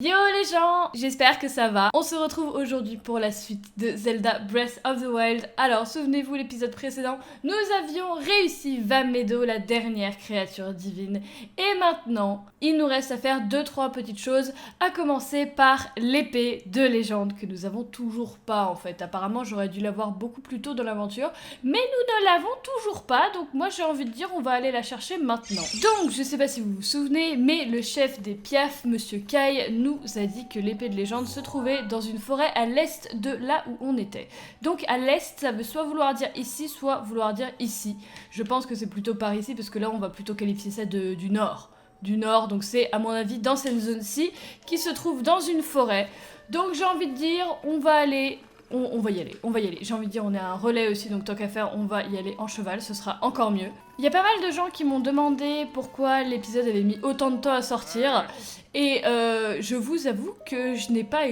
Yo les gens, j'espère que ça va. On se retrouve aujourd'hui pour la suite de Zelda Breath of the Wild. Alors, souvenez-vous, l'épisode précédent, nous avions réussi Vamedo, la dernière créature divine. Et maintenant, il nous reste à faire 2-3 petites choses, à commencer par l'épée de légende, que nous avons toujours pas en fait. Apparemment, j'aurais dû l'avoir beaucoup plus tôt dans l'aventure, mais nous ne l'avons toujours pas, donc moi j'ai envie de dire on va aller la chercher maintenant. Donc, je sais pas si vous vous souvenez, mais le chef des Piaf, Monsieur Kai, nous a dit que l'épée de légende se trouvait dans une forêt à l'est de là où on était. Donc à l'est, ça veut soit vouloir dire ici, soit vouloir dire ici. Je pense que c'est plutôt par ici, parce que là on va plutôt qualifier ça du nord. Du nord, donc c'est à mon avis dans cette zone-ci, qui se trouve dans une forêt. Donc j'ai envie de dire, on va aller... On va y aller. J'ai envie de dire, on est à un relais aussi, donc tant qu'à faire, on va y aller en cheval, ce sera encore mieux. Il y a pas mal de gens qui m'ont demandé pourquoi l'épisode avait mis autant de temps à sortir, et je vous avoue que je n'ai pas...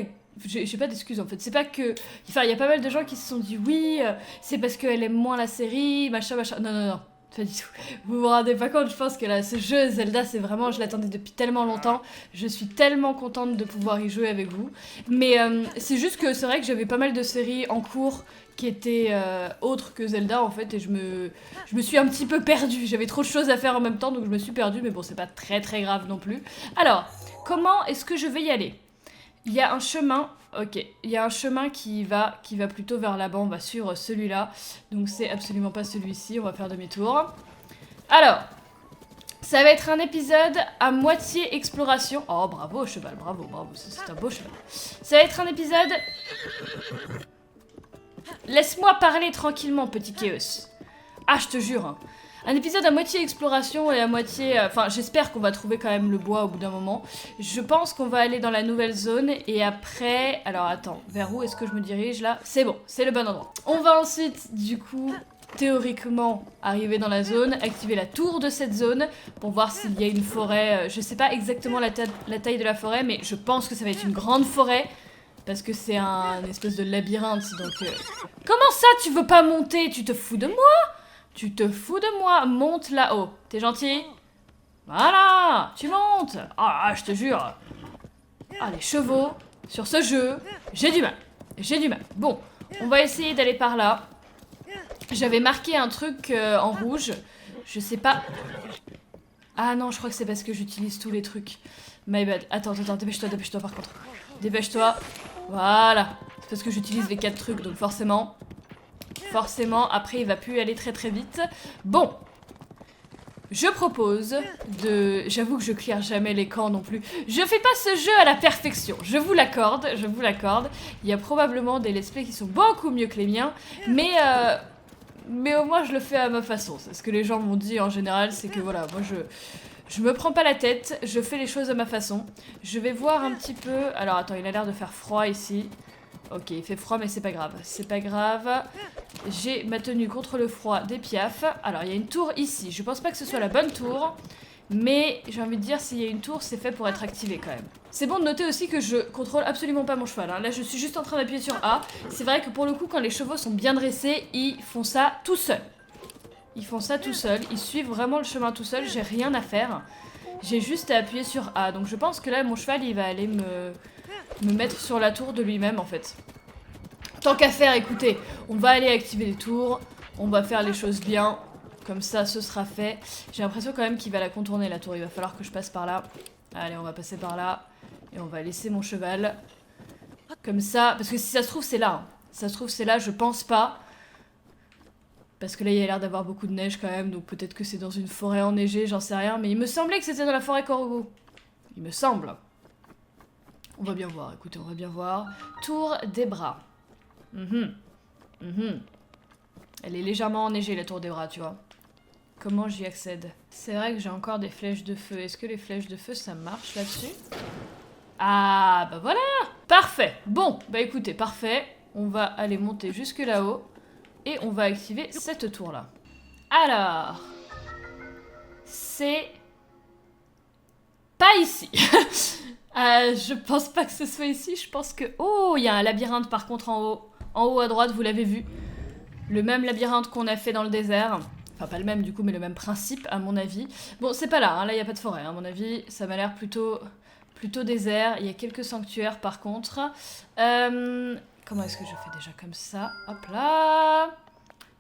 J'ai pas d'excuses en fait, c'est pas que... Enfin, il y a pas mal de gens qui se sont dit oui, c'est parce qu'elle aime moins la série, machin. Non. Pas du tout. Vous vous rendez pas compte, je pense que là, ce jeu Zelda, c'est vraiment, je l'attendais depuis tellement longtemps. Je suis tellement contente de pouvoir y jouer avec vous. Mais c'est juste que c'est vrai que j'avais pas mal de séries en cours qui étaient autres que Zelda en fait, et je me suis un petit peu perdue. J'avais trop de choses à faire en même temps, donc je me suis perdue, mais bon, c'est pas très grave non plus. Alors, comment est-ce que je vais y aller ? Il y a un chemin, ok, il y a un chemin qui va plutôt vers là-bas, on va suivre celui-là, donc c'est absolument pas celui-ci, on va faire demi-tour. Alors, ça va être un épisode à moitié exploration. Oh, bravo cheval, bravo, c'est un beau cheval. Ça va être un épisode... Laisse-moi parler tranquillement, petit Chaos. Ah, je te jure, hein. Un épisode à moitié exploration et à moitié... Enfin, j'espère qu'on va trouver quand même le bois au bout d'un moment. Je pense qu'on va aller dans la nouvelle zone et après... Alors, attends, vers où est-ce que je me dirige là ? C'est bon, c'est le bon endroit. On va ensuite, du coup, théoriquement, arriver dans la zone, activer la tour de cette zone pour voir s'il y a une forêt... Je sais pas exactement la taille de la forêt, mais je pense que ça va être une grande forêt. Parce que c'est un espèce de labyrinthe, donc... Comment ça, tu veux pas monter ? Tu te fous de moi ? Tu te fous de moi, monte là-haut. T'es gentil ? Voilà, tu montes. Ah, je te jure. Ah, les chevaux, sur ce jeu, j'ai du mal. Bon, on va essayer d'aller par là. J'avais marqué un truc en rouge. Je sais pas... Ah non, je crois que c'est parce que j'utilise tous les trucs. My bad. Attends, dépêche-toi par contre. Dépêche-toi. Voilà. C'est parce que j'utilise les 4 trucs, donc forcément, après il va plus aller très vite. Bon, je propose de... J'avoue que je clear jamais les camps non plus. Je fais pas ce jeu à la perfection, je vous l'accorde. Il y a probablement des let's play qui sont beaucoup mieux que les miens, mais au moins je le fais à ma façon. C'est ce que les gens m'ont dit en général, c'est que voilà, moi je me prends pas la tête, je fais les choses à ma façon. Je vais voir un petit peu... Alors attends, il a l'air de faire froid ici. Ok, il fait froid, mais c'est pas grave. J'ai ma tenue contre le froid des Piaf. Alors, il y a une tour ici. Je pense pas que ce soit la bonne tour. Mais j'ai envie de dire, s'il y a une tour, c'est fait pour être activé quand même. C'est bon de noter aussi que je contrôle absolument pas mon cheval, hein. Là, je suis juste en train d'appuyer sur A. C'est vrai que pour le coup, quand les chevaux sont bien dressés, ils font ça tout seuls. Ils suivent vraiment le chemin tout seuls. J'ai rien à faire. J'ai juste à appuyer sur A. Donc je pense que là, mon cheval, il va aller me mettre sur la tour de lui-même en fait. Tant qu'à faire, écoutez, on va aller activer les tours, on va faire les choses bien, comme ça ce sera fait. J'ai l'impression quand même qu'il va la contourner la tour, il va falloir que je passe par là. Allez, on va passer par là, et on va laisser mon cheval. Comme ça, parce que si ça se trouve c'est là, hein. Si ça se trouve c'est là, je pense pas. Parce que là il y a l'air d'avoir beaucoup de neige quand même, donc peut-être que c'est dans une forêt enneigée, j'en sais rien. Mais il me semblait que c'était dans la forêt Korogu. Il me semble. On va bien voir, écoutez, on va bien voir. Tour des bras. Elle est légèrement enneigée, la tour des bras, tu vois. Comment j'y accède? C'est vrai que j'ai encore des flèches de feu. Est-ce que les flèches de feu, ça marche là-dessus? Ah, bah voilà! Parfait! Bon, bah écoutez, parfait. On va aller monter jusque là-haut. Et on va activer cette tour-là. Alors... C'est... pas ici. Je pense pas que ce soit ici, je pense que... Oh, il y a un labyrinthe par contre en haut. En haut à droite, vous l'avez vu. Le même labyrinthe qu'on a fait dans le désert. Enfin, pas le même du coup, mais le même principe à mon avis. Bon, c'est pas là, hein. Là il n'y a pas de forêt, hein. À mon avis. Ça m'a l'air plutôt plutôt désert. Il y a quelques sanctuaires par contre. Comment est-ce que je fais déjà comme ça? Hop là.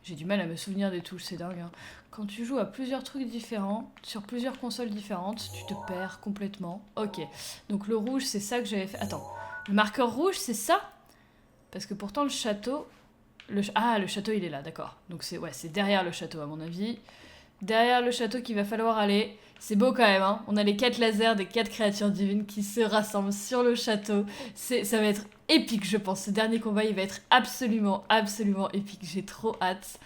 J'ai du mal à me souvenir des touches, c'est dingue. Hein. Quand tu joues à plusieurs trucs différents, sur plusieurs consoles différentes, tu te perds complètement. Ok, donc le rouge, c'est ça que j'avais fait. Attends, le marqueur rouge, c'est ça? Parce que pourtant, le château... Ah, le château, il est là, d'accord. Donc c'est derrière le château, à mon avis. Derrière le château qu'il va falloir aller. C'est beau quand même, hein. On a les 4 lasers des 4 créatures divines qui se rassemblent sur le château. Ça va être épique, je pense. Ce dernier combat, il va être absolument, absolument épique. J'ai trop hâte.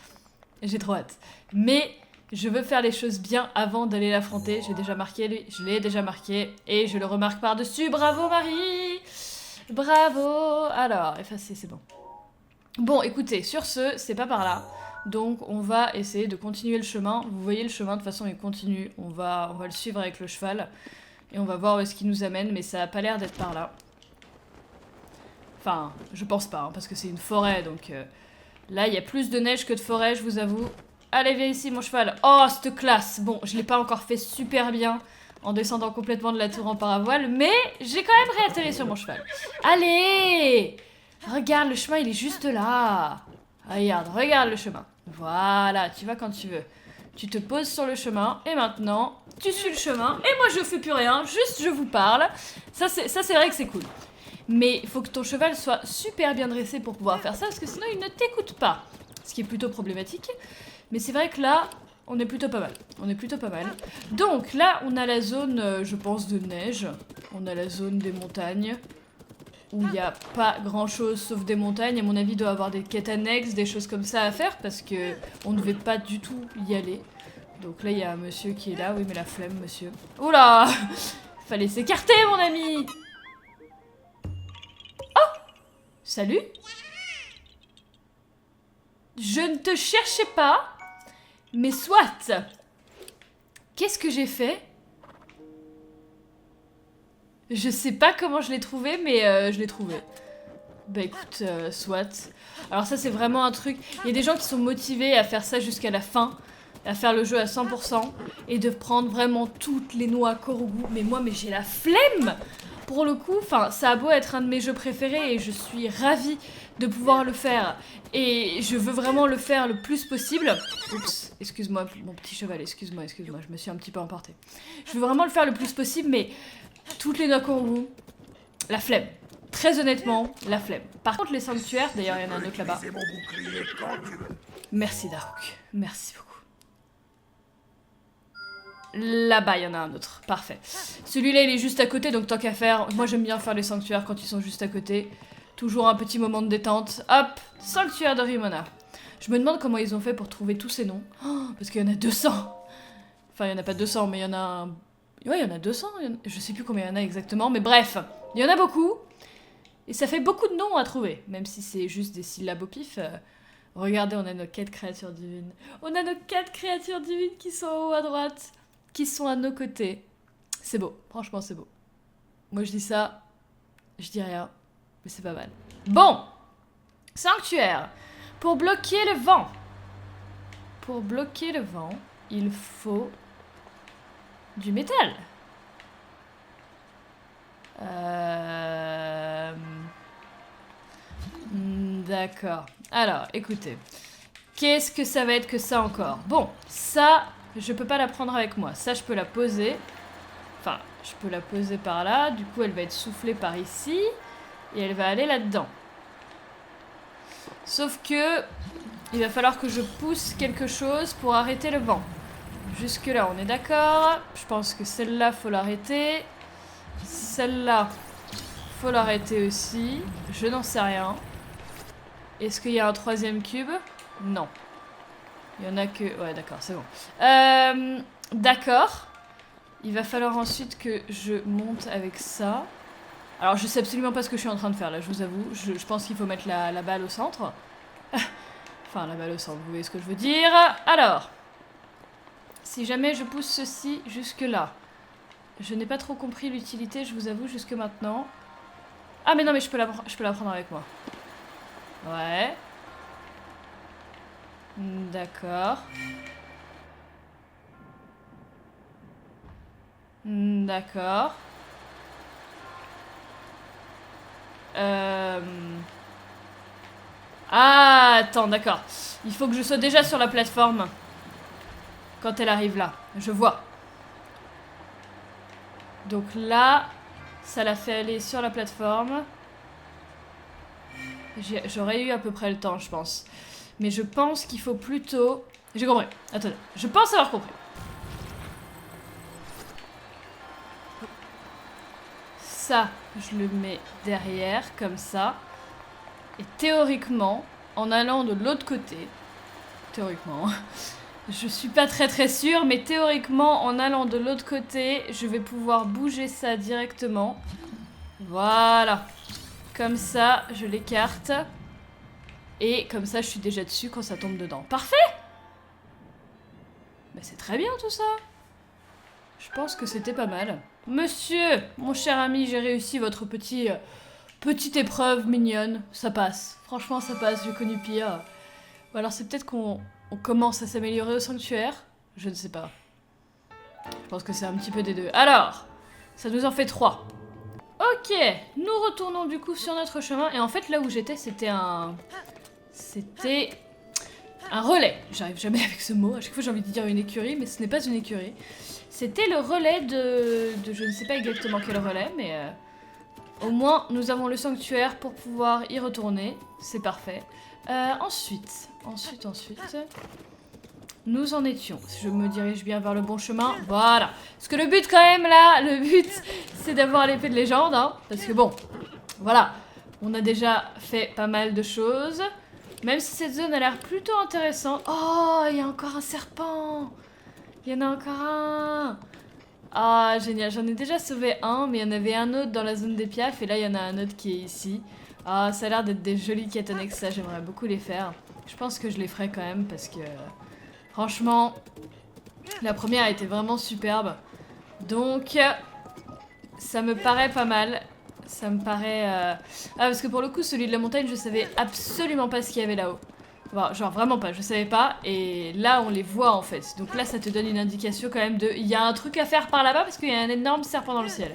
J'ai trop hâte. Mais je veux faire les choses bien avant d'aller l'affronter. J'ai déjà marqué lui, je l'ai déjà marqué. Et je le remarque par-dessus. Bravo Marie! Bravo! Alors, effacer, c'est bon. Bon, écoutez, sur ce, c'est pas par là. Donc on va essayer de continuer le chemin. Vous voyez le chemin, de toute façon il continue. On va le suivre avec le cheval. Et on va voir où est-ce qu'il nous amène. Mais ça a pas l'air d'être par là. Enfin, je pense pas, hein, parce que c'est une forêt. Donc là, il y a plus de neige que de forêt, je vous avoue. Allez, viens ici mon cheval. Oh, cette classe. Bon, je l'ai pas encore fait super bien en descendant complètement de la tour en paravoile. Mais j'ai quand même réatterri sur mon cheval. Allez! Regarde, le chemin, il est juste là. Regarde le chemin. Voilà, tu vas quand tu veux. Tu te poses sur le chemin, et maintenant, tu suis le chemin, et moi je fais plus rien, juste je vous parle. Ça c'est vrai que c'est cool. Mais il faut que ton cheval soit super bien dressé pour pouvoir faire ça, parce que sinon il ne t'écoute pas. Ce qui est plutôt problématique. Mais c'est vrai que là, on est plutôt pas mal. Donc là, on a la zone, je pense, de neige. On a la zone des montagnes. Où il n'y a pas grand chose sauf des montagnes. À mon avis, il doit y avoir des quêtes annexes, des choses comme ça à faire, parce que on ne devait pas du tout y aller. Donc là, il y a un monsieur qui est là. Oui, mais la flemme, monsieur. Oula! Fallait s'écarter, mon ami! Oh! Salut! Je ne te cherchais pas, mais soit! Qu'est-ce que j'ai fait? Je sais pas comment je l'ai trouvé, mais je l'ai trouvé. Bah écoute, soit. Alors ça c'est vraiment un truc... Il y a des gens qui sont motivés à faire ça jusqu'à la fin, à faire le jeu à 100%, et de prendre vraiment toutes les noix Korogu. Mais moi, j'ai la flemme! Pour le coup, enfin, ça a beau être un de mes jeux préférés, et je suis ravie de pouvoir le faire. Et je veux vraiment le faire le plus possible. Oups, excuse-moi, mon petit cheval, excuse-moi, je me suis un petit peu emportée. Je veux vraiment le faire le plus possible, mais... Toutes les noix Korogu, la flemme. Très honnêtement, la flemme. Par contre, les sanctuaires, d'ailleurs, il y en a un autre là-bas. Merci Daruk, merci beaucoup. Là-bas, il y en a un autre, parfait. Celui-là, il est juste à côté, donc tant qu'à faire, moi j'aime bien faire les sanctuaires quand ils sont juste à côté. Toujours un petit moment de détente. Hop, sanctuaire de Rimona. Je me demande comment ils ont fait pour trouver tous ces noms. Oh, parce qu'il y en a 200. Enfin, il n'y en a pas 200, mais il y en a un... Ouais, il y en a 200, je sais plus combien il y en a exactement, mais bref, il y en a beaucoup. Et ça fait beaucoup de noms à trouver, même si c'est juste des syllabes au pif. Regardez, on a nos 4 créatures divines. On a nos 4 créatures divines qui sont en haut à droite, qui sont à nos côtés. C'est beau, franchement c'est beau. Moi je dis ça, je dis rien, mais c'est pas mal. Bon, sanctuaire. Pour bloquer le vent. Pour bloquer le vent, il faut... du métal. D'accord. Alors, écoutez. Qu'est-ce que ça va être que ça encore? Bon, ça, je peux pas la prendre avec moi. Ça, je peux la poser. Enfin, je peux la poser par là. Du coup, elle va être soufflée par ici. Et elle va aller là-dedans. Sauf que... il va falloir que je pousse quelque chose pour arrêter le vent. Jusque là, on est d'accord. Je pense que celle-là, faut l'arrêter. Celle-là, faut l'arrêter aussi. Je n'en sais rien. Est-ce qu'il y a un 3e cube? Non. Il y en a que... ouais, d'accord, c'est bon. D'accord. Il va falloir ensuite que je monte avec ça. Alors, je sais absolument pas ce que je suis en train de faire, là, je vous avoue. Je pense qu'il faut mettre la balle au centre. Enfin, la balle au centre, vous voyez ce que je veux dire. Alors... si jamais je pousse ceci jusque là. Je n'ai pas trop compris l'utilité, je vous avoue, jusque maintenant. Ah mais non, mais je peux la prendre avec moi. Ouais. D'accord. D'accord. Ah, attends, d'accord. Il faut que je sois déjà sur la plateforme. Quand elle arrive là. Je vois. Donc là, ça l'a fait aller sur la plateforme. J'aurais eu à peu près le temps, je pense. Mais je pense qu'il faut plutôt... J'ai compris. Attendez. Je pense avoir compris. Ça, je le mets derrière, comme ça. Et théoriquement, en allant de l'autre côté... Théoriquement... Je suis pas très sûre, mais théoriquement, en allant de l'autre côté, je vais pouvoir bouger ça directement. Voilà. Comme ça, je l'écarte. Et comme ça, je suis déjà dessus quand ça tombe dedans. Parfait! Bah, c'est très bien tout ça. Je pense que c'était pas mal. Monsieur, mon cher ami, j'ai réussi votre petite épreuve mignonne. Ça passe. Franchement, ça passe. J'ai connu pire. Ou alors c'est peut-être qu'on commence à s'améliorer au sanctuaire. Je ne sais pas. Je pense que c'est un petit peu des deux. Alors, ça nous en fait 3. Ok, nous retournons du coup sur notre chemin. Et en fait, là où j'étais, c'était un relais. J'arrive jamais avec ce mot. À chaque fois, j'ai envie de dire une écurie, mais ce n'est pas une écurie. C'était le relais de... Je ne sais pas exactement quel relais, mais... au moins, nous avons le sanctuaire pour pouvoir y retourner. C'est parfait. Ensuite... Nous en étions. Si je me dirige bien vers le bon chemin, voilà. Parce que le but quand même là, le but c'est d'avoir l'épée de légende, hein. Parce que bon, voilà. On a déjà fait pas mal de choses. Même si cette zone a l'air plutôt intéressante. Oh, il y a encore un serpent. Il y en a encore un. Ah, génial. J'en ai déjà sauvé un, mais il y en avait un autre dans la zone des piafs. Et là, il y en a un autre qui est ici. Ah, ça a l'air d'être des jolies quêtes annexes. Ça, j'aimerais beaucoup les faire. Je pense que je les ferai quand même parce que... franchement, la première a été vraiment superbe. Donc, ça me paraît pas mal. Ça me paraît... Ah, parce que pour le coup, celui de la montagne, je savais absolument pas ce qu'il y avait là-haut. Bon, genre vraiment pas, je savais pas. Et là, on les voit en fait. Donc là, ça te donne une indication quand même de... Il y a un truc à faire par là-bas parce qu'il y a un énorme serpent dans le ciel.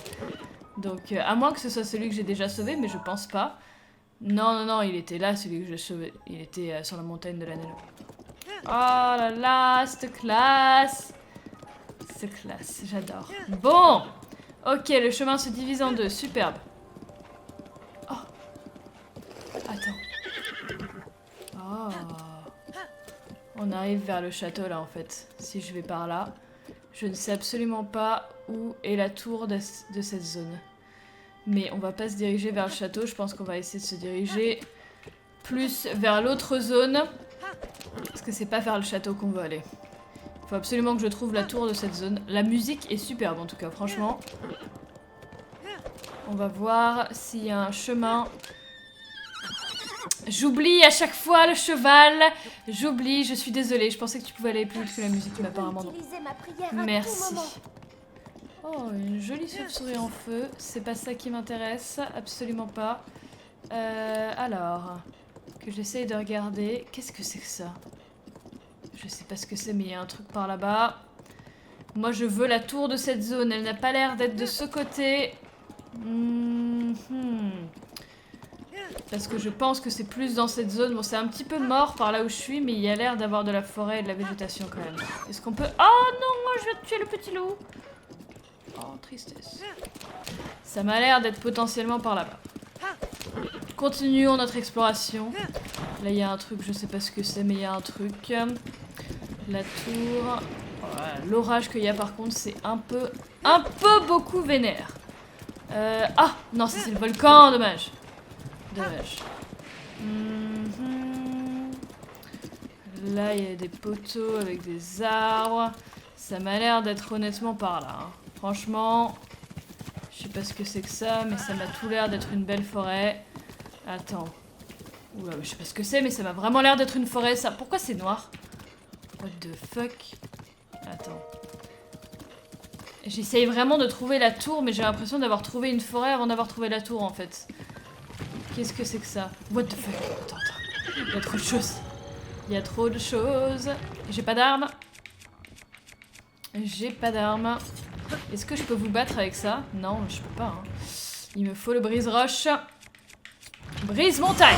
Donc, à moins que ce soit celui que j'ai déjà sauvé, mais je pense pas. Non, non, non, il était là, celui que j'ai sauvé. Il était sur la montagne de l'Anello. Oh là là, cette classe. C'est classe, j'adore. Bon. Ok, le chemin se divise en deux, superbe. Oh. Attends. Oh. On arrive vers le château là en fait. Si je vais par là. Je ne sais absolument pas où est la tour de cette zone. Mais on va pas se diriger vers le château, je pense qu'on va essayer de se diriger plus vers l'autre zone. Parce que c'est pas vers le château qu'on veut aller. Il faut absolument que je trouve la tour de cette zone. La musique est superbe en tout cas, franchement. On va voir s'il y a un chemin. J'oublie à chaque fois le cheval. J'oublie, je suis désolée. Je pensais que tu pouvais aller plus vite que la musique, mais apparemment non. Merci. Oh, une jolie chauve-souris en feu. C'est pas ça qui m'intéresse, absolument pas. Alors, que j'essaye de regarder. Qu'est-ce que c'est que ça? Je sais pas ce que c'est, mais il y a un truc par là-bas. Moi, je veux la tour de cette zone. Elle n'a pas l'air d'être de ce côté. Parce que je pense que c'est plus dans cette zone. Bon, c'est un petit peu mort par là où je suis, mais il y a l'air d'avoir de la forêt et de la végétation quand même. Est-ce qu'on peut... Oh non, je vais tuer le petit loup. Oh, tristesse. Ça m'a l'air d'être potentiellement par là-bas. Continuons notre exploration. Là, il y a un truc, je sais pas ce que c'est, mais il y a un truc. La tour. Voilà, l'orage qu'il y a par contre, c'est un peu beaucoup vénère. Ah, non, ça c'est le volcan, dommage. Dommage. Là, il y a des poteaux avec des arbres. Ça m'a l'air d'être honnêtement par là. Hein. Franchement, je sais pas ce que c'est que ça, mais ça m'a tout l'air d'être une belle forêt. Attends. Oula, je sais pas ce que c'est, mais ça m'a vraiment l'air d'être une forêt, ça. Pourquoi c'est noir? What the fuck? Attends. J'essaye vraiment de trouver la tour, mais j'ai l'impression d'avoir trouvé une forêt avant d'avoir trouvé la tour, en fait. Qu'est-ce que c'est que ça? What the fuck? Attends, attends. Il y a trop de choses. Il y a trop de choses. J'ai pas d'armes. J'ai pas d'armes. Est-ce que je peux vous battre avec ça? Non, je peux pas. Hein. Il me faut le brise-roche. Brise montagne.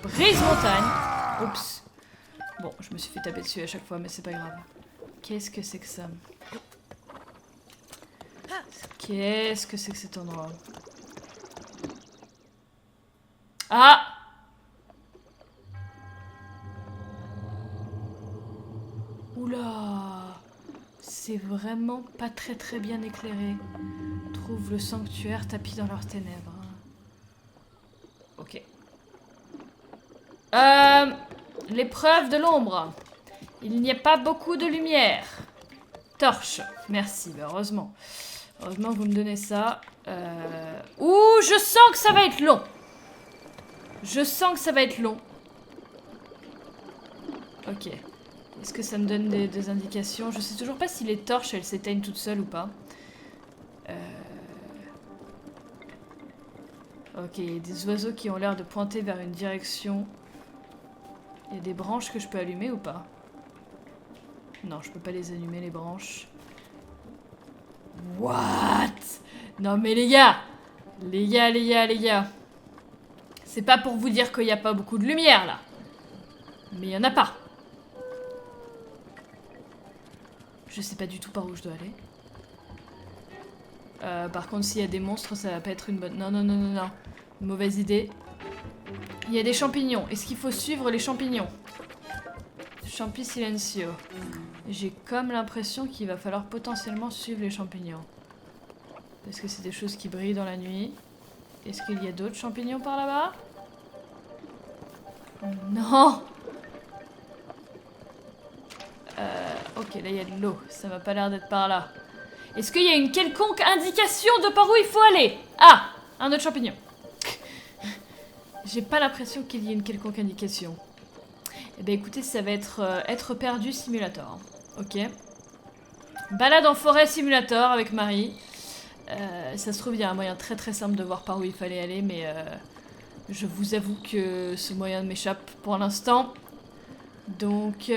Brise montagne. Oups. Bon, je me suis fait taper dessus à chaque fois, mais c'est pas grave. Qu'est-ce que c'est que ça? Qu'est-ce que c'est que cet endroit? Ah! Oula! C'est vraiment pas très bien éclairé. Trouve le sanctuaire tapis dans leurs ténèbres. Ok. L'épreuve de l'ombre. Il n'y a pas beaucoup de lumière. Torche. Merci, bah heureusement. Heureusement que vous me donnez ça. Ouh, je sens que ça va être long. Je sens que ça va être long. Ok. Est-ce que ça me donne des indications? Je sais toujours pas si les torches, elles s'éteignent toutes seules ou pas. Ok, il y a des oiseaux qui ont l'air de pointer vers une direction. Il y a des branches que je peux allumer ou pas? Non, je peux pas les allumer, les branches. What? Non mais les gars! Les gars. C'est pas pour vous dire qu'il n'y a pas beaucoup de lumière, là. Mais il y en a pas. Je sais pas du tout par où je dois aller. Par contre, s'il y a des monstres, ça va pas être une bonne... Non. Mauvaise idée. Il y a des champignons. Est-ce qu'il faut suivre les champignons? Champi silencio. J'ai comme l'impression qu'il va falloir potentiellement suivre les champignons. Parce que c'est des choses qui brillent dans la nuit. Est-ce qu'il y a d'autres champignons par là-bas? Non! Ok, là il y a de l'eau. Ça m'a pas l'air d'être par là. Est-ce qu'il y a une quelconque indication de par où il faut aller? Ah! Un autre champignon. J'ai pas l'impression qu'il y ait une quelconque indication. Eh ben écoutez, ça va être perdu simulator. Ok. Balade en forêt simulator avec Marie. Ça se trouve, il y a un moyen très simple de voir par où il fallait aller, mais je vous avoue que ce moyen m'échappe pour l'instant. Donc,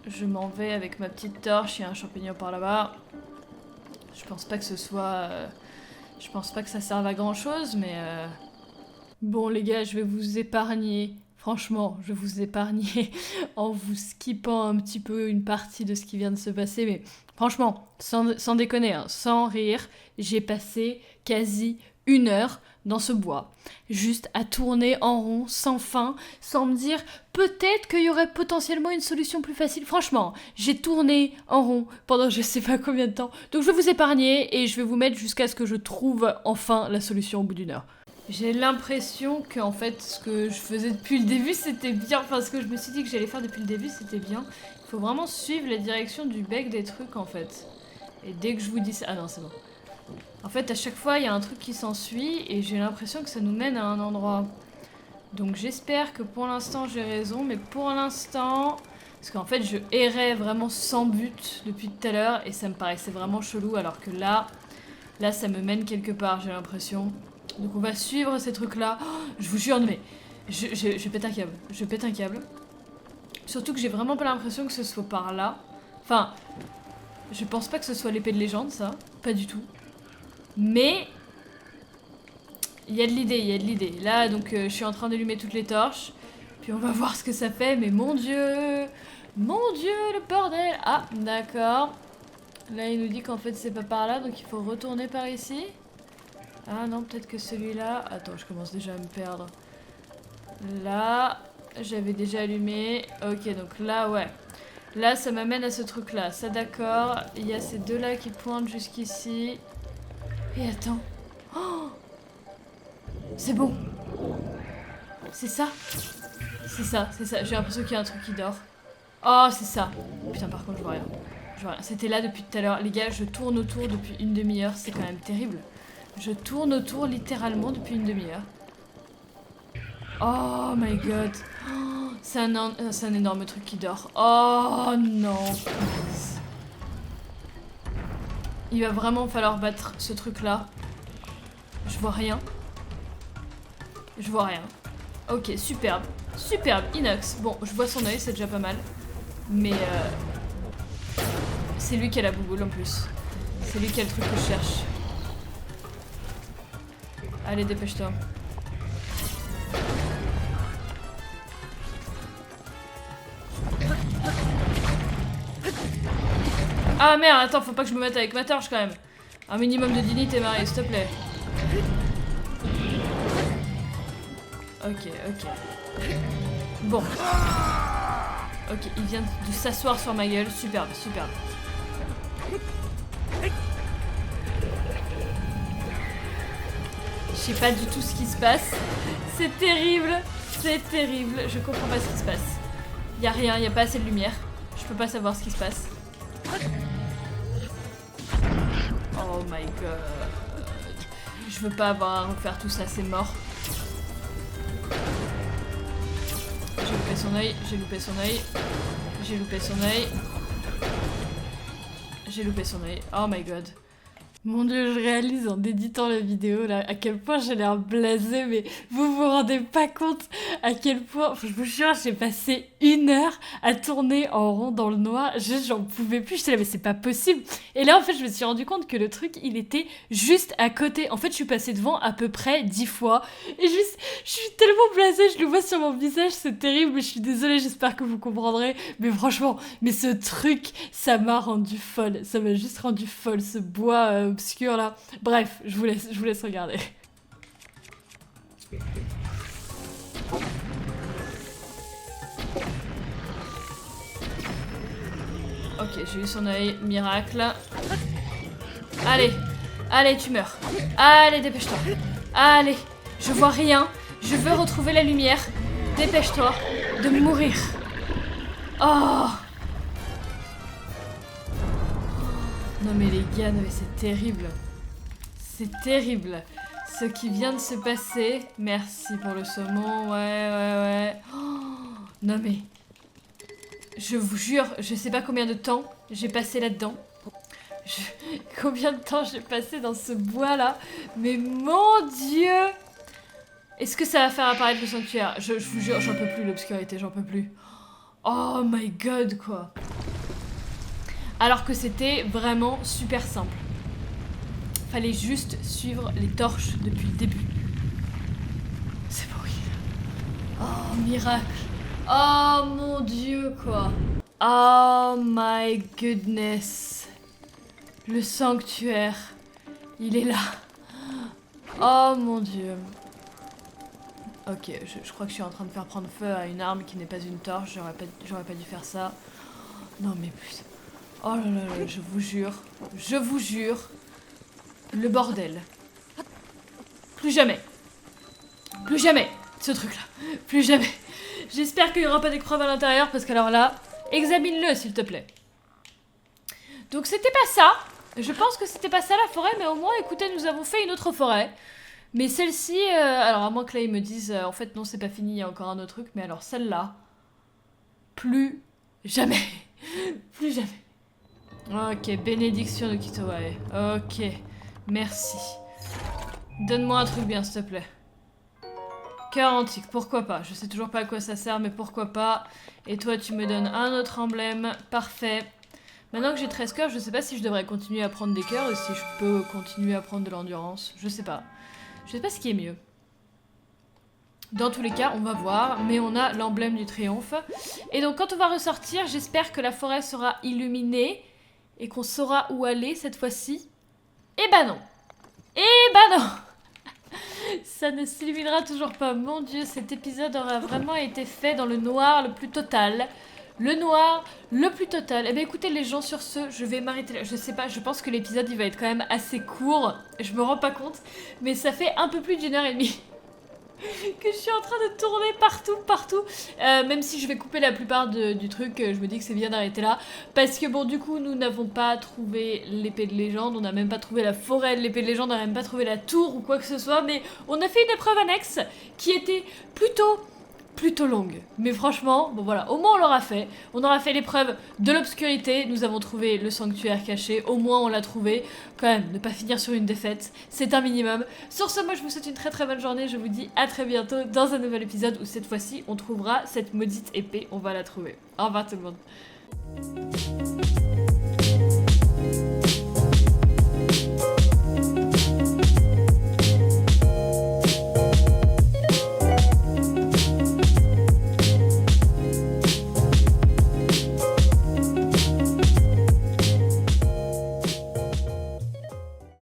je m'en vais avec ma petite torche. Il y a un champignon par là-bas. Je pense pas que ce soit... je pense pas que ça serve à grand chose, mais... Bon les gars, je vais vous épargner. Franchement, je vais vous épargner en vous skippant un petit peu une partie de ce qui vient de se passer. Mais franchement, sans déconner, hein, sans rire, j'ai passé quasi 1 heure dans ce bois. Juste à tourner en rond, sans fin, sans me dire peut-être qu'il y aurait potentiellement une solution plus facile. Franchement, j'ai tourné en rond pendant je sais pas combien de temps. Donc je vais vous épargner et je vais vous mettre jusqu'à ce que je trouve enfin la solution au bout d'1 heure. J'ai l'impression qu'en fait, ce que je faisais depuis le début, c'était bien. Enfin, ce que je me suis dit que j'allais faire depuis le début, c'était bien. Il faut vraiment suivre la direction du bec des trucs, en fait. Et dès que je vous dis ça... Ah non, c'est bon. En fait, à chaque fois, il y a un truc qui s'ensuit et j'ai l'impression que ça nous mène à un endroit. Donc j'espère que pour l'instant, j'ai raison. Mais pour l'instant... Parce qu'en fait, je errais vraiment sans but depuis tout à l'heure et ça me paraissait vraiment chelou. Alors que là, ça me mène quelque part, j'ai l'impression... Donc on va suivre ces trucs-là. Oh, je vous jure, mais je pète un câble. Je pète un câble. Surtout que j'ai vraiment pas l'impression que ce soit par là. Enfin, je pense pas que ce soit l'épée de légende, ça. Pas du tout. Mais il y a de l'idée, Là, donc, je suis en train d'allumer toutes les torches. Puis on va voir ce que ça fait. Mais mon Dieu, le bordel. Ah, d'accord. Là, il nous dit qu'en fait, c'est pas par là, donc il faut retourner par ici. Ah non, peut-être que celui-là... Attends, je commence déjà à me perdre. Là, j'avais déjà allumé. Ok, donc là, ouais. Là, ça m'amène à ce truc-là. Ça, d'accord. Il y a ces deux-là qui pointent jusqu'ici. Et attends. Oh, c'est bon. C'est ça. C'est ça. J'ai l'impression qu'il y a un truc qui dort. Oh, c'est ça. Putain, par contre, je vois rien. C'était là depuis tout à l'heure. Les gars, je tourne autour depuis 1 demi-heure. C'est quand même terrible. Je tourne autour littéralement depuis 1 demi-heure. Oh my god. Oh, c'est un énorme truc qui dort. Oh non. Il va vraiment falloir battre ce truc là. Je vois rien. Ok, superbe. Inox. Bon, je vois son œil, c'est déjà pas mal. Mais c'est lui qui a la bouboule en plus. C'est lui qui a le truc que je cherche. Allez, dépêche-toi. Ah merde, attends, faut pas que je me mette avec ma torche quand même. Un minimum de dignité, Marie, s'il te plaît. Ok. Bon. Ok, il vient de s'asseoir sur ma gueule. Superbe. Je sais pas du tout ce qui se passe. C'est terrible. Je comprends pas ce qui se passe. Y a rien, y a pas assez de lumière. Je peux pas savoir ce qui se passe. Oh my god. Je veux pas avoir à refaire tout ça, c'est mort. J'ai loupé son œil. Oh my god. Mon dieu, je réalise en éditant la vidéo là à quel point j'ai l'air blasée, mais vous vous rendez pas compte à quel point, je vous jure, j'ai passé 1 heure à tourner en rond dans le noir, j'en pouvais plus, j'étais là mais c'est pas possible. Et là en fait je me suis rendu compte que le truc il était juste à côté, en fait je suis passée devant à peu près 10 fois, et juste, je suis tellement blasée, je le vois sur mon visage, c'est terrible, je suis désolée, j'espère que vous comprendrez, mais franchement, mais ce truc, ça m'a rendu folle, ça m'a juste rendu folle, ce bois obscur là. Bref, je vous laisse regarder. Ok, j'ai eu son œil, miracle. Allez, tu meurs. Allez, dépêche-toi. Allez, je vois rien. Je veux retrouver la lumière. Dépêche-toi de mourir. Oh! Non mais les gars, non mais c'est terrible. C'est terrible. Ce qui vient de se passer. Merci pour le saumon. Ouais. Oh, non mais... Je vous jure, je sais pas combien de temps j'ai passé là-dedans. Combien de temps j'ai passé dans ce bois-là. Mais mon dieu! Est-ce que ça va faire apparaître le sanctuaire? Je vous jure, j'en peux plus l'obscurité, j'en peux plus. Oh my god, quoi. Alors que c'était vraiment super simple. Fallait juste suivre les torches depuis le début. C'est pourri. Oh, miracle. Oh mon dieu, quoi. Oh my goodness. Le sanctuaire. Il est là. Oh mon dieu. Ok, je crois que je suis en train de faire prendre feu à une arme qui n'est pas une torche. J'aurais pas dû faire ça. Non mais putain. Oh là là, je vous jure, le bordel. Plus jamais, ce truc-là, plus jamais. J'espère qu'il n'y aura pas d'épreuve à l'intérieur, parce qu'alors là, examine-le s'il te plaît. Donc c'était pas ça, je pense que c'était pas ça la forêt, mais au moins, écoutez, nous avons fait une autre forêt. Mais celle-ci, alors à moins que là ils me disent, en fait non c'est pas fini, il y a encore un autre truc, mais alors celle-là, plus jamais, plus jamais. Ok, bénédiction de Kitowae. Ok, merci. Donne-moi un truc bien, s'il te plaît. Cœur antique, pourquoi pas. Je sais toujours pas à quoi ça sert, mais pourquoi pas. Et toi, tu me donnes un autre emblème. Parfait. Maintenant que j'ai 13 cœurs, je sais pas si je devrais continuer à prendre des cœurs et si je peux continuer à prendre de l'endurance. Je sais pas. Je sais pas ce qui est mieux. Dans tous les cas, on va voir, mais on a l'emblème du triomphe. Et donc, quand on va ressortir, j'espère que la forêt sera illuminée. Et qu'on saura où aller cette fois-ci. Eh ben non. Ça ne s'illuminera toujours pas. Mon dieu, cet épisode aura vraiment été fait dans le noir le plus total. Le noir le plus total. Eh bien écoutez les gens, sur ce, je vais m'arrêter là. Je sais pas, je pense que l'épisode il va être quand même assez court. Je me rends pas compte. Mais ça fait un peu plus d'1h30. Que je suis en train de tourner partout. Même si je vais couper la plupart du truc, je me dis que c'est bien d'arrêter là. Parce que bon, du coup, nous n'avons pas trouvé l'épée de légende, on n'a même pas trouvé la forêt de l'épée de légende, on n'a même pas trouvé la tour ou quoi que ce soit. Mais on a fait une épreuve annexe qui était plutôt longue. Mais franchement, bon voilà, au moins on l'aura fait. On aura fait l'épreuve de l'obscurité, nous avons trouvé le sanctuaire caché, au moins on l'a trouvé. Quand même, ne pas finir sur une défaite, c'est un minimum. Sur ce, moi je vous souhaite une très bonne journée, je vous dis à très bientôt dans un nouvel épisode où cette fois-ci on trouvera cette maudite épée, on va la trouver. Au revoir tout le monde.